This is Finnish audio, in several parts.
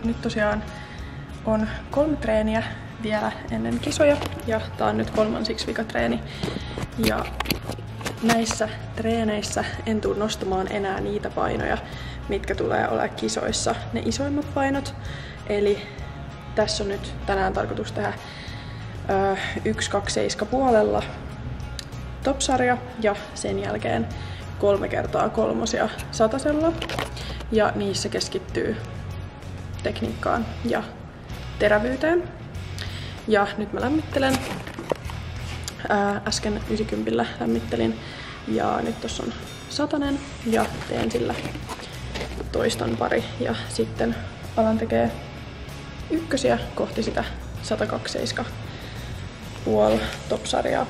nyt tosiaan on 3 treeniä vielä ennen kisoja ja tää on nyt 3. vikatreeni. Ja näissä treeneissä en tule nostamaan enää niitä painoja, mitkä tulee olemaan kisoissa ne isoimmat painot. Eli tässä on nyt tänään tarkoitus tehdä 1-2-7 top-sarja ja sen jälkeen 3 kertaa 3 satasella. Ja niissä keskittyy tekniikkaan ja terävyyteen. Ja nyt mä lämmittelen. Äsken 90 lämmittelin ja nyt tossa on 100 ja teen sillä toiston pari ja sitten alan tekee ykkösiä kohti sitä 127,5 top-sarjaa.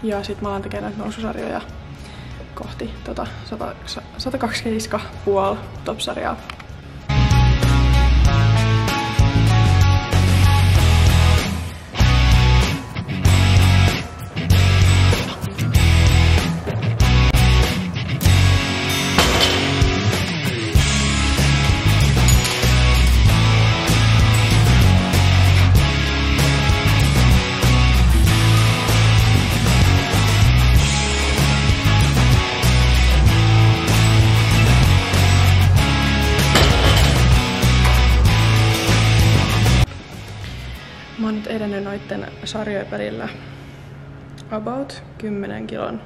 Ja sit mä alan tekemään näitä noususarjoja kohti 127,5 top-sarjaa. Mä oon nyt edennyt noitten sarjojen välillä about 10 kilon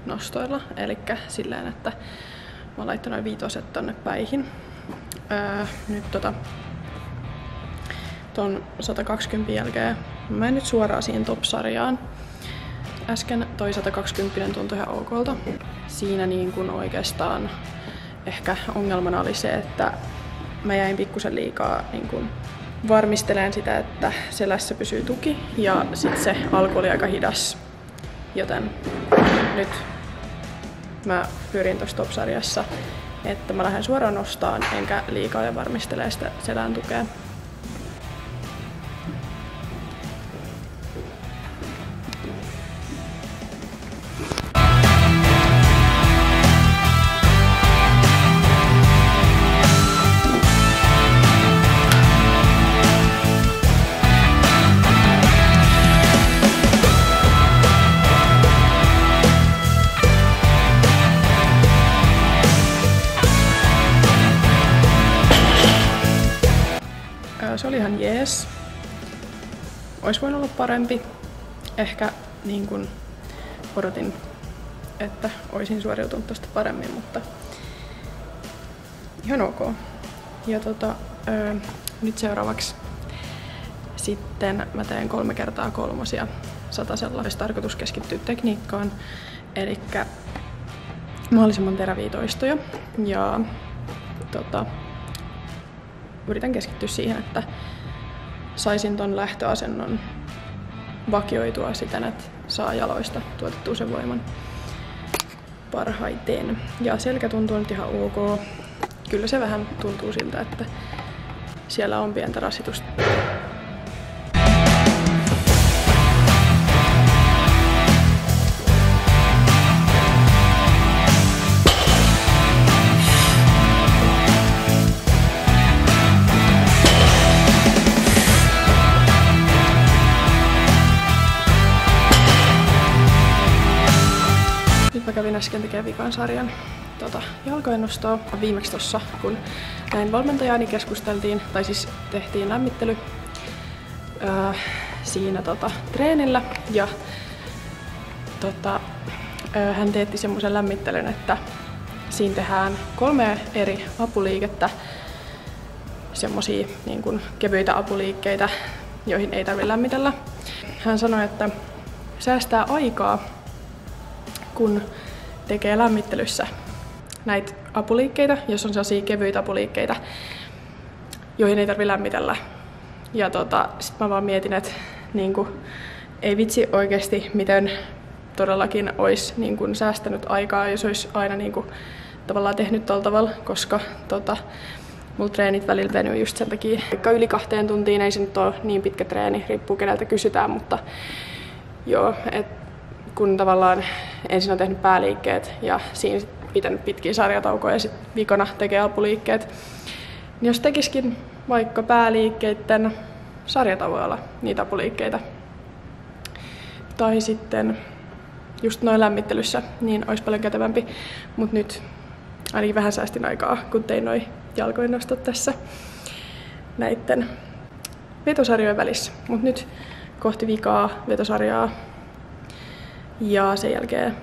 nostoilla, eli silleen, että mä oon laittanut noin 5 tonne päihin. Nyt ton 120 jälkeen mä menen nyt suoraan siihen top-sarjaan. Äsken toi 120 tuntui ihan okolta. Siinä niin kun oikeastaan ehkä ongelmana oli se, että mä jäin pikkusen liikaa niin kun varmistelen sitä, että selässä pysyy tuki ja sit se alku oli aika hidas. Joten nyt mä pyrin tossa top-sarjassa, että mä lähden suoraan nostaan enkä liikaa ja varmistele sitä selän tukea. Se oli ihan jees. Ois voinut olla parempi. Ehkä niin kun odotin, että oisin suoriutunut tosta paremmin, mutta ihan ok. Ja nyt seuraavaksi sitten mä teen 3 kertaa 3 satasella. Olisi tarkoitus keskittyä tekniikkaan, eli mahdollisimman teräviä toistoja. Ja yritän keskittyä siihen, että saisin ton lähtöasennon vakioitua siten, että saa jaloista tuotettua sen voiman parhaiten. Ja selkä tuntuu nyt ihan ok. Kyllä se vähän tuntuu siltä, että siellä on pientä rasitusta. Mä kävin äsken tekemään vikan sarjan jalkojen nostoa. Viimeksi tossa, kun näin valmentajani keskusteltiin, tai siis tehtiin lämmittely siinä treenillä. Ja hän teetti semmoisen lämmittelyn, että siinä tehdään 3 eri apuliikettä. Semmosia niin kuin kevyitä apuliikkeitä, joihin ei tarvitse lämmitellä. Hän sanoi, että säästää aikaa, kun tekee lämmittelyssä näitä apuliikkeitä, jos on sellaisia kevyitä apuliikkeita, joihin ei tarvitse lämmitellä. Ja sit mä vaan mietin, että niinku, ei vitsi oikeesti miten todellakin ois niinku säästänyt aikaa, jos ois aina niinku tavallaan tehnyt tolla tavalla, koska mulla treenit välillä venyy just sen takia. Vaikka yli 2 tuntiin ei se nyt ole niin pitkä treeni, riippuu keneltä kysytään, mutta joo, et kun tavallaan ensin on tehnyt pääliikkeet ja siinä pitänyt pitkiä sarjataukoja ja sitten viikona tekee apuliikkeet, niin jos tekisikin vaikka pääliikkeiden sarjatauoilla niitä apuliikkeitä tai sitten just noin lämmittelyssä, niin olisi paljon kätevämpi, mutta nyt ainakin vähän säästin aikaa, kun tein noi jalkojen nostot tässä näitten vetosarjojen välissä. Mut nyt kohti vikaa vetosarjaa ja sen jälkeen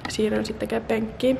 siirryn sitten tekemään penkkiä.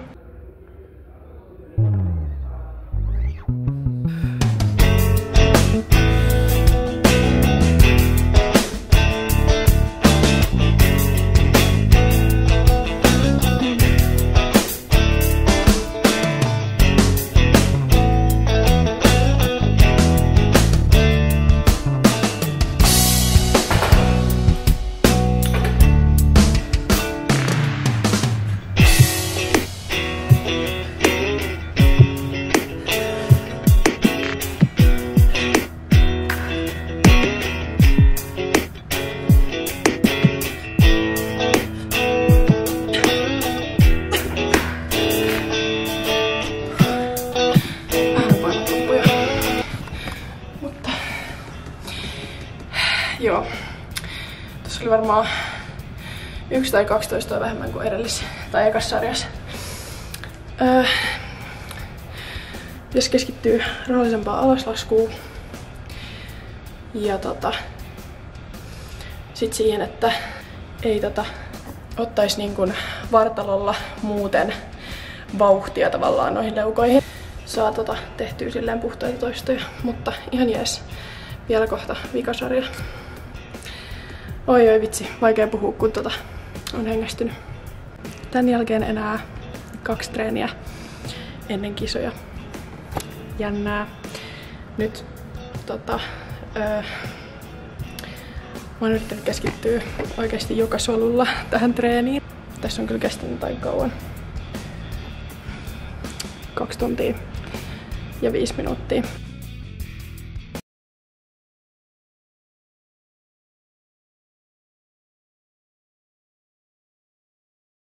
Joo, tuossa oli varmaan 1 tai 12 vähemmän kuin edellisessä tai ekassa sarjassa. Jos keskittyy rauhallisempaan alaslaskuun ja sit siihen, että ei ottaisi niin kuin vartalolla muuten vauhtia tavallaan noihin leukoihin. Saa tehtyä silleen puhtaita toistoja, mutta ihan jees. Vielä kohta vikasarja. Oi vitsi, vaikea puhua kun on hengästynyt. Tän jälkeen enää 2 treeniä ennen kisoja. Jännää. Nyt mä oon yrittänyt keskittyä oikeesti joka solulla tähän treeniin. Tässä on kyllä kestänyt aika kauan. 2 tuntia ja 5 minuuttia.